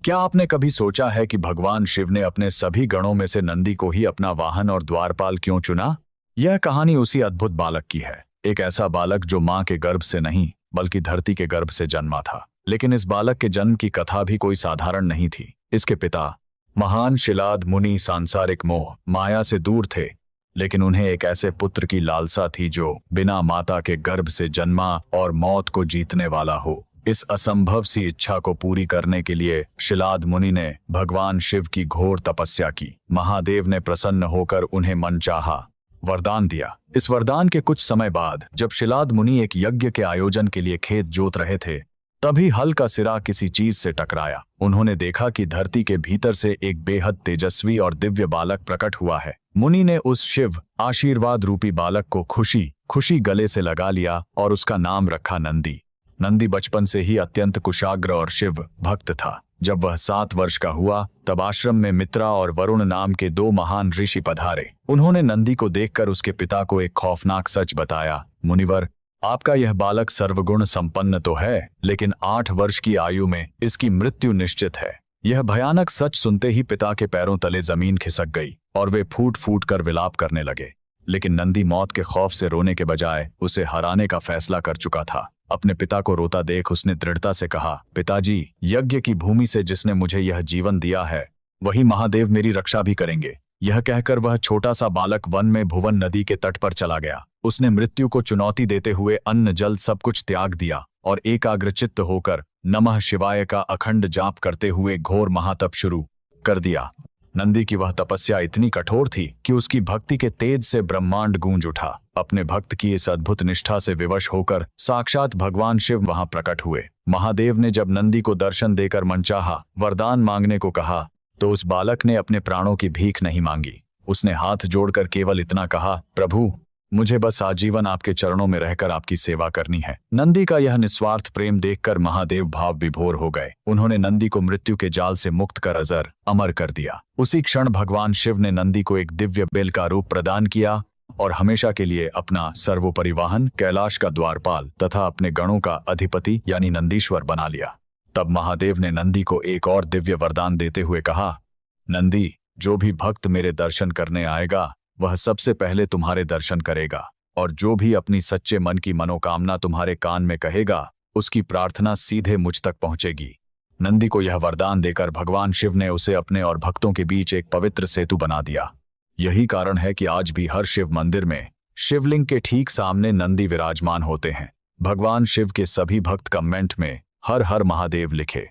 क्या आपने कभी सोचा है कि भगवान शिव ने अपने सभी गणों में से नंदी को ही अपना वाहन और द्वारपाल क्यों चुना? यह कहानी उसी अद्भुत बालक की है। एक ऐसा बालक जो मां के गर्भ से नहीं बल्कि धरती के गर्भ से जन्मा था। लेकिन इस बालक के जन्म की कथा भी कोई साधारण नहीं थी। इसके पिता महान शिलाद मुनि सांसारिक मोह माया से दूर थे, लेकिन उन्हें एक ऐसे पुत्र की लालसा थी जो बिना माता के गर्भ से जन्मा और मौत को जीतने वाला हो। इस असंभव सी इच्छा को पूरी करने के लिए शिलाद मुनि ने भगवान शिव की घोर तपस्या की। महादेव ने प्रसन्न होकर उन्हें मनचाहा वरदान दिया। इस वरदान के कुछ समय बाद जब शिलाद मुनि एक यज्ञ के आयोजन के लिए खेत जोत रहे थे, तभी हल का सिरा किसी चीज से टकराया। उन्होंने देखा कि धरती के भीतर से एक बेहद तेजस्वी और दिव्य बालक प्रकट हुआ है। मुनि ने उस शिव आशीर्वाद रूपी बालक को खुशी खुशी गले से लगा लिया और उसका नाम रखा नंदी। नंदी बचपन से ही अत्यंत कुशाग्र और शिव भक्त था। जब वह 7 वर्ष का हुआ तब आश्रम में मित्रा और वरुण नाम के 2 महान ऋषि पधारे। उन्होंने नंदी को देखकर उसके पिता को एक खौफनाक सच बताया। मुनिवर, आपका यह बालक सर्वगुण संपन्न तो है, लेकिन 8 वर्ष की आयु में इसकी मृत्यु निश्चित है। यह भयानक सच सुनते ही पिता के पैरों तले जमीन खिसक गई और वे फूट फूट कर विलाप करने लगे। लेकिन नंदी मौत के खौफ से रोने के बजाय उसे हराने का फैसला कर चुका था। अपने पिता को रोता देख उसने दृढ़ता से कहा, पिताजी, यज्ञ की भूमि से जिसने मुझे यह जीवन दिया है, वही महादेव मेरी रक्षा भी करेंगे। यह कहकर वह छोटा सा बालक वन में भुवन नदी के तट पर चला गया। उसने मृत्यु को चुनौती देते हुए अन्न जल सब कुछ त्याग दिया और एकाग्रचित्त होकर नमः शिवाय का अखंड जाप करते हुए घोर महातप शुरू कर दिया। नंदी की वह तपस्या इतनी कठोर थी कि उसकी भक्ति के तेज से ब्रह्मांड गूंज उठा। अपने भक्त की इस अद्भुत निष्ठा से विवश होकर साक्षात भगवान शिव वहां प्रकट हुए। महादेव ने जब नंदी को दर्शन देकर मनचाहा वरदान मांगने को कहा, तो उस बालक ने अपने प्राणों की भीख नहीं मांगी। उसने हाथ जोड़कर केवल इतना कहा, प्रभु, मुझे बस आजीवन आपके चरणों में रहकर आपकी सेवा करनी है। नंदी का यह निस्वार्थ प्रेम देखकर महादेव भाव विभोर हो गए। उन्होंने नंदी को मृत्यु के जाल से मुक्त कर अजर अमर कर दिया। उसी क्षण भगवान शिव ने नंदी को एक दिव्य बेल का रूप प्रदान किया और हमेशा के लिए अपना सर्वोपरि वाहन, कैलाश का द्वारपाल तथा अपने गणों का अधिपति यानी नंदीश्वर बना लिया। तब महादेव ने नंदी को एक और दिव्य वरदान देते हुए कहा, नंदी, जो भी भक्त मेरे दर्शन करने आएगा वह सबसे पहले तुम्हारे दर्शन करेगा, और जो भी अपनी सच्चे मन की मनोकामना तुम्हारे कान में कहेगा उसकी प्रार्थना सीधे मुझ तक पहुंचेगी। नंदी को यह वरदान देकर भगवान शिव ने उसे अपने और भक्तों के बीच एक पवित्र सेतु बना दिया। यही कारण है कि आज भी हर शिव मंदिर में शिवलिंग के ठीक सामने नंदी विराजमान होते हैं। भगवान शिव के सभी भक्त कमेंट में हर हर महादेव लिखे।